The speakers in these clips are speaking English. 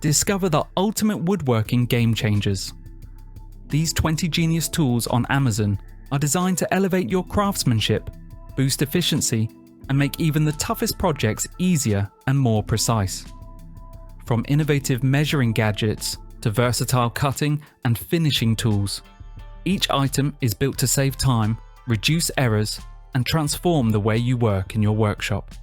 Discover the ultimate woodworking game changers. These 20 genius tools on Amazon are designed to elevate your craftsmanship, boost efficiency, and make even the toughest projects easier and more precise. From innovative measuring gadgets to versatile cutting and finishing tools, each item is built to save time, reduce errors, and transform the way you work in your workshop.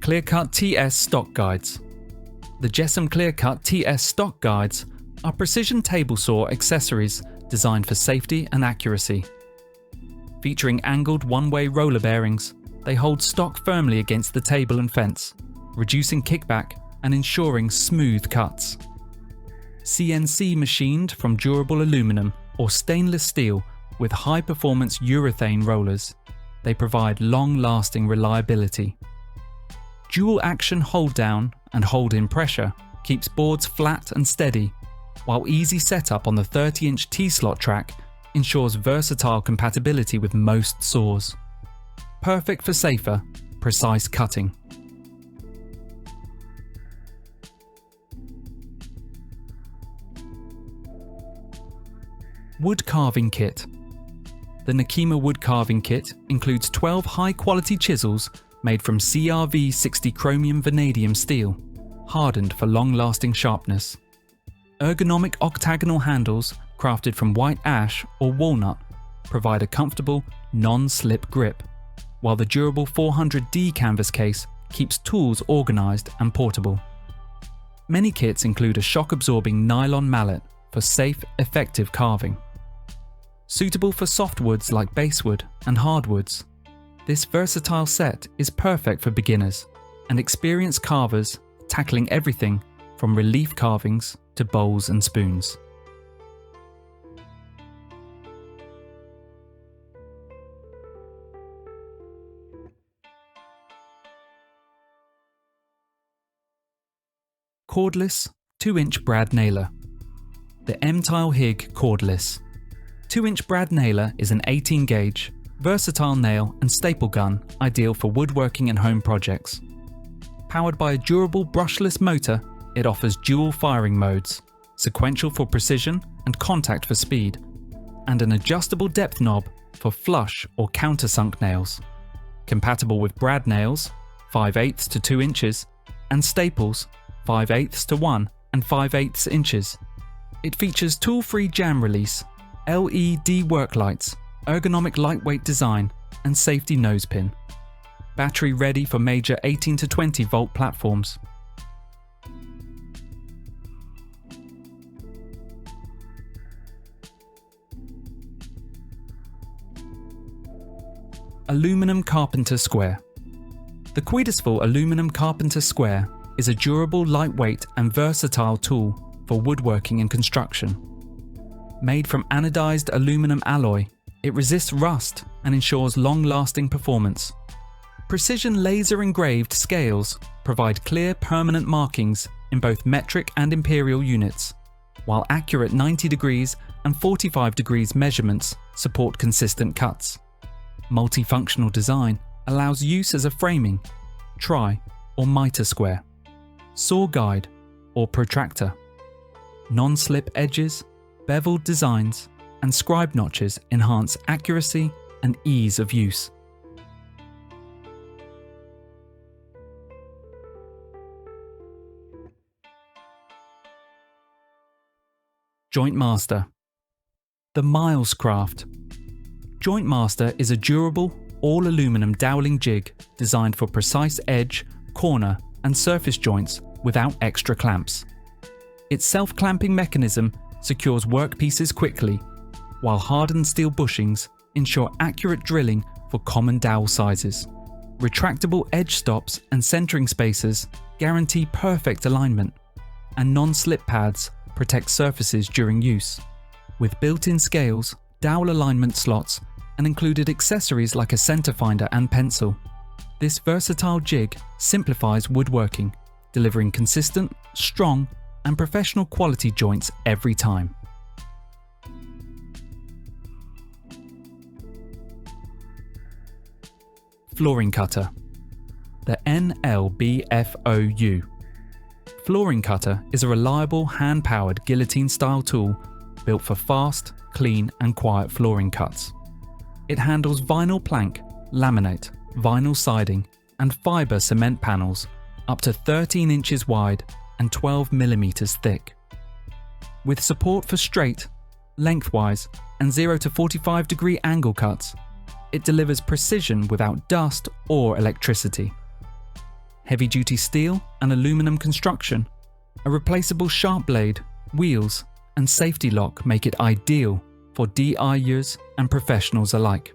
Clearcut TS Stock Guides. The Jessam Clearcut TS Stock Guides are precision table saw accessories designed for safety and accuracy. Featuring angled one-way roller bearings, they hold stock firmly against the table and fence, reducing kickback and ensuring smooth cuts. CNC machined from durable aluminum or stainless steel with high-performance urethane rollers, they provide long-lasting reliability. Dual action hold down and hold in pressure keeps boards flat and steady, while easy setup on the 30-inch T-slot track ensures versatile compatibility with most saws. Perfect for safer, precise cutting. Wood Carving Kit. The Nakima Wood Carving Kit includes 12 high-quality chisels made from CRV 60 chromium vanadium steel, hardened for long-lasting sharpness. Ergonomic octagonal handles crafted from white ash or walnut provide a comfortable, non-slip grip, while the durable 400D canvas case keeps tools organized and portable. Many kits include a shock-absorbing nylon mallet for safe, effective carving. Suitable for softwoods like basswood and hardwoods, this versatile set is perfect for beginners and experienced carvers tackling everything from relief carvings to bowls and spoons. Cordless 2-inch brad nailer. The M-Tile Hig Cordless 2-inch brad nailer is an 18-gauge, versatile nail and staple gun ideal for woodworking and home projects. Powered by a durable brushless motor, it offers dual firing modes, sequential for precision and contact for speed, and an adjustable depth knob for flush or countersunk nails. Compatible with brad nails 5/8 to 2 inches and staples 5/8 to 1 and 5/8 inches. It features tool-free jam release, LED work lights, ergonomic lightweight design, and safety nose pin. Battery ready for major 18 to 20 volt platforms. Aluminum Carpenter Square. The Quidisful Aluminum Carpenter Square is a durable, lightweight, and versatile tool for woodworking and construction. Made from anodized aluminum alloy, it resists rust and ensures long-lasting performance. Precision laser-engraved scales provide clear, permanent markings in both metric and imperial units, while accurate 90 degrees and 45 degrees measurements support consistent cuts. Multifunctional design allows use as a framing, tri, or mitre square, saw guide, or protractor. Non-slip edges, beveled designs, and scribe notches enhance accuracy and ease of use. Joint Master. The Miles Craft. Joint Master is a durable, all-aluminum doweling jig designed for precise edge, corner, and surface joints without extra clamps. Its self-clamping mechanism secures workpieces quickly, while hardened steel bushings ensure accurate drilling for common dowel sizes. Retractable edge stops and centering spacers guarantee perfect alignment, and non-slip pads protect surfaces during use. With built-in scales, dowel alignment slots, and included accessories like a center finder and pencil, this versatile jig simplifies woodworking, delivering consistent, strong, and professional quality joints every time. Flooring Cutter. The NLBFOU. Flooring Cutter is a reliable hand-powered guillotine-style tool built for fast, clean and quiet flooring cuts. It handles vinyl plank, laminate, vinyl siding and fibre cement panels up to 13 inches wide and 12 millimeters thick. With support for straight, lengthwise and 0 to 45 degree angle cuts, it delivers precision without dust or electricity. Heavy-duty steel and aluminum construction, a replaceable sharp blade, wheels and safety lock make it ideal for DIYers and professionals alike.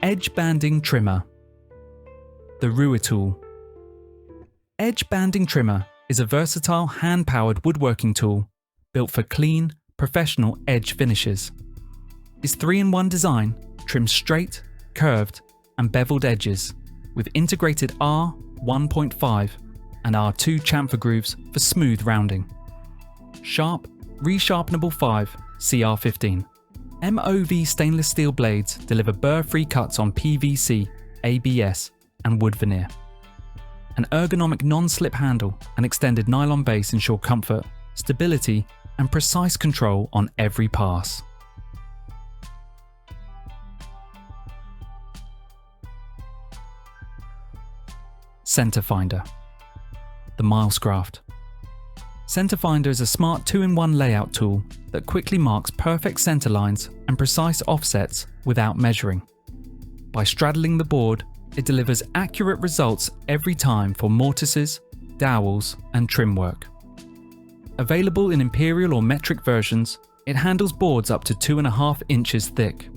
Edge Banding Trimmer. The Rotary. Edge Banding Trimmer is a versatile hand-powered woodworking tool built for clean, professional edge finishes. Its 3-in-1 design trims straight, curved and beveled edges with integrated R1.5 and R2 chamfer grooves for smooth rounding. Sharp, resharpenable 5 CR15. MOV stainless steel blades deliver burr-free cuts on PVC, ABS and wood veneer. An ergonomic non-slip handle and extended nylon base ensure comfort, stability and precise control on every pass. Center Finder. The Milescraft. Center Finder is a smart 2-in-1 layout tool that quickly marks perfect center lines and precise offsets without measuring. By straddling the board, it delivers accurate results every time for mortises, dowels and trim work. Available in imperial or metric versions, it handles boards up to 2.5 inches thick.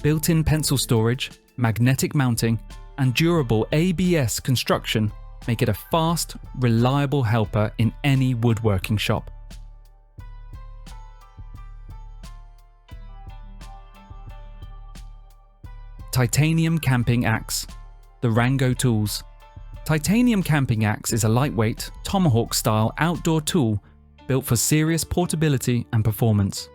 Built-in pencil storage, magnetic mounting and durable ABS construction make it a fast, reliable helper in any woodworking shop. Titanium Camping Axe. The Rango Tools. Titanium Camping Axe is a lightweight, tomahawk-style outdoor tool built for serious portability and performance.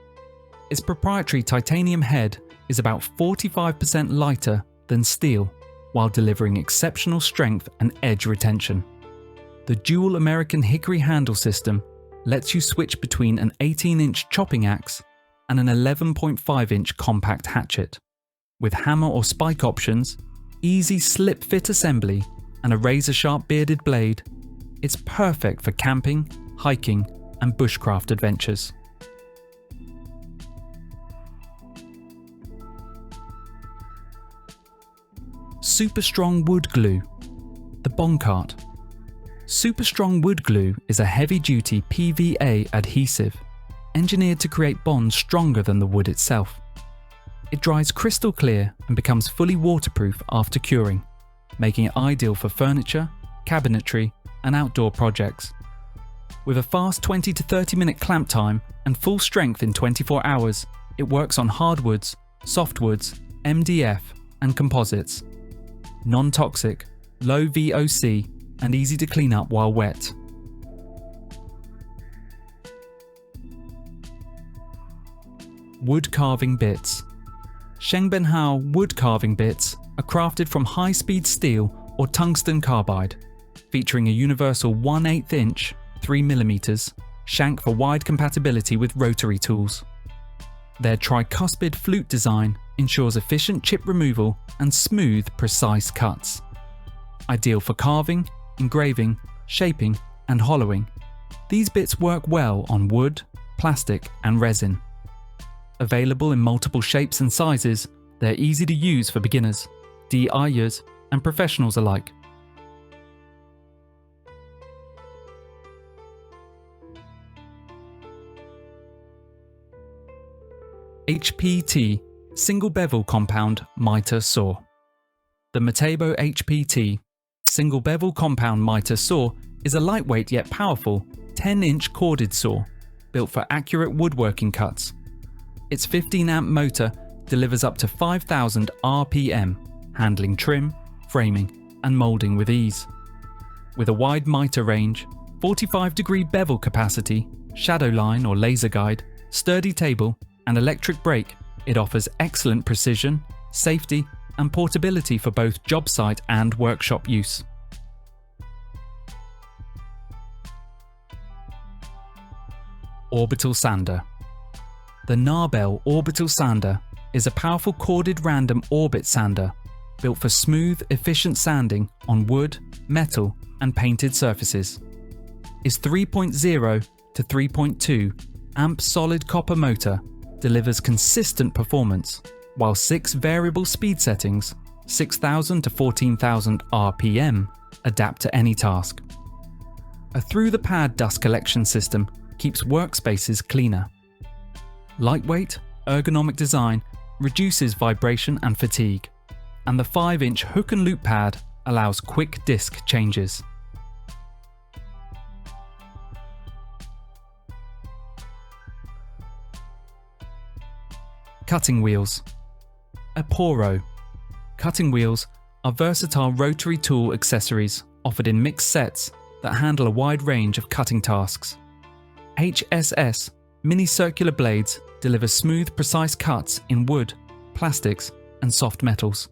Its proprietary titanium head is about 45% lighter than steel, while delivering exceptional strength and edge retention. The dual American hickory handle system lets you switch between an 18-inch chopping axe and an 11.5-inch compact hatchet. With hammer or spike options, easy slip-fit assembly and a razor-sharp bearded blade, it's perfect for camping, hiking and bushcraft adventures. Super Strong Wood Glue. The Boncart. Super Strong Wood Glue is a heavy-duty PVA adhesive engineered to create bonds stronger than the wood itself. It dries crystal clear and becomes fully waterproof after curing, making it ideal for furniture, cabinetry and outdoor projects. With a fast 20 to 30 minute clamp time and full strength in 24 hours, it works on hardwoods, softwoods, MDF and composites. Non-toxic, low VOC and easy to clean up while wet. Wood carving bits. Shengbenhao wood carving bits are crafted from high-speed steel or tungsten carbide, featuring a universal 1/8 inch 3mm shank for wide compatibility with rotary tools. Their tricuspid flute design ensures efficient chip removal and smooth, precise cuts. Ideal for carving, engraving, shaping and hollowing, these bits work well on wood, plastic and resin. Available in multiple shapes and sizes, they're easy to use for beginners, DIYers and professionals alike. HPT Single Bevel Compound Miter Saw. The Metabo HPT Single Bevel Compound Miter Saw is a lightweight yet powerful 10-inch corded saw built for accurate woodworking cuts. Its 15-amp motor delivers up to 5,000 RPM, handling trim, framing and moulding with ease. With a wide miter range, 45-degree bevel capacity, shadow line or laser guide, sturdy table, and electric brake, it offers excellent precision, safety, and portability for both job site and workshop use. Orbital Sander. The Narbel Orbital Sander is a powerful corded random orbit sander built for smooth, efficient sanding on wood, metal, and painted surfaces. Its 3.0 to 3.2 amp solid copper motor delivers consistent performance, while 6 variable speed settings, 6,000 to 14,000 RPM, adapt to any task. A through-the-pad dust collection system keeps workspaces cleaner. Lightweight, ergonomic design reduces vibration and fatigue, and the 5-inch hook and loop pad allows quick disc changes. Cutting wheels. Aporo. Cutting wheels are versatile rotary tool accessories offered in mixed sets that handle a wide range of cutting tasks. HSS mini circular blades deliver smooth, precise cuts in wood, plastics, and soft metals.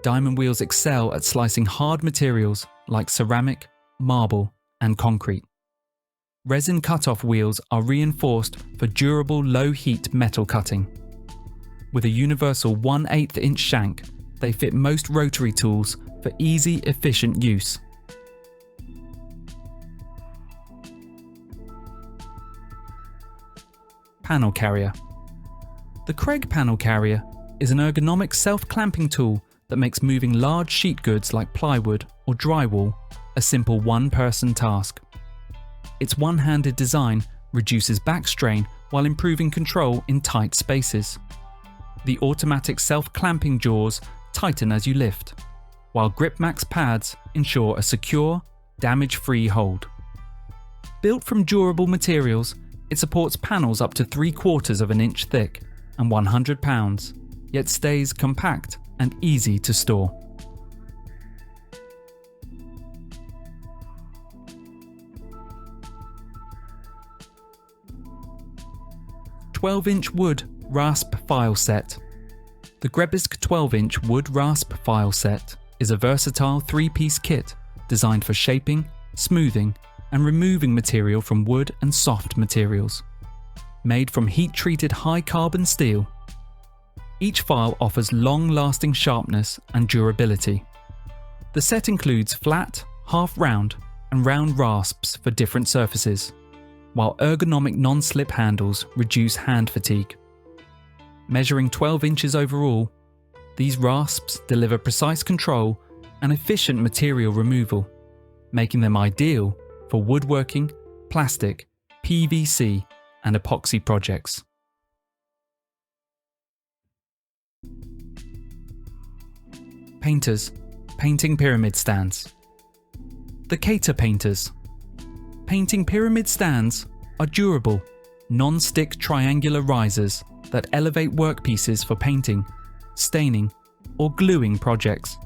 Diamond wheels excel at slicing hard materials like ceramic, marble, and concrete. Resin cut-off wheels are reinforced for durable, low-heat metal cutting. With a universal 1/8 inch shank, they fit most rotary tools for easy, efficient use. Panel carrier. The Craig panel carrier is an ergonomic self-clamping tool that makes moving large sheet goods like plywood or drywall a simple one-person task. Its one-handed design reduces back strain while improving control in tight spaces. The automatic self-clamping jaws tighten as you lift, while GripMax pads ensure a secure, damage-free hold. Built from durable materials, it supports panels up to 3/4 of an inch thick and 100 pounds, yet stays compact and easy to store. 12-inch wood Rasp file set. The Grebisk 12-inch wood Rasp file set is a versatile 3-piece kit designed for shaping, smoothing, and removing material from wood and soft materials. Made from heat-treated high-carbon steel, each file offers long-lasting sharpness and durability. The set includes flat, half-round, and round rasps for different surfaces, while ergonomic non-slip handles reduce hand fatigue. Measuring 12 inches overall, these rasps deliver precise control and efficient material removal, making them ideal for woodworking, plastic, PVC, and epoxy projects. Painters, painting pyramid stands. The Cater painters. Painting pyramid stands are durable, non-stick triangular risers that elevate workpieces for painting, staining, or gluing projects.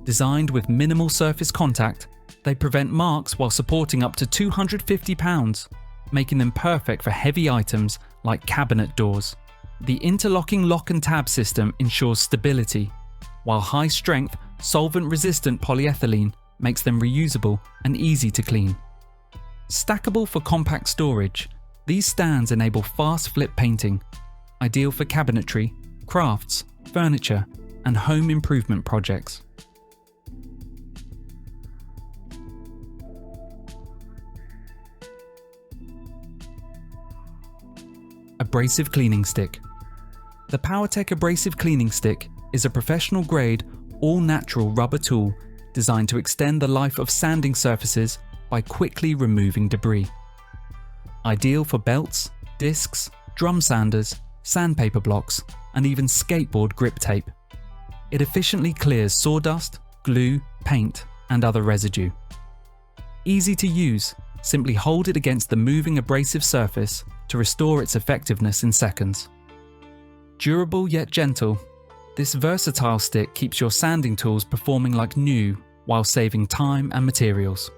Designed with minimal surface contact, they prevent marks while supporting up to 250 pounds, making them perfect for heavy items like cabinet doors. The interlocking lock and tab system ensures stability, while high-strength, solvent-resistant polyethylene makes them reusable and easy to clean. Stackable for compact storage, these stands enable fast flip painting, ideal for cabinetry, crafts, furniture, and home improvement projects. Abrasive cleaning stick. The PowerTech Abrasive Cleaning Stick is a professional-grade, all-natural rubber tool designed to extend the life of sanding surfaces by quickly removing debris. Ideal for belts, discs, drum sanders, sandpaper blocks, and even skateboard grip tape. It efficiently clears sawdust, glue, paint, and other residue. Easy to use, simply hold it against the moving abrasive surface to restore its effectiveness in seconds. Durable yet gentle, this versatile stick keeps your sanding tools performing like new while saving time and materials.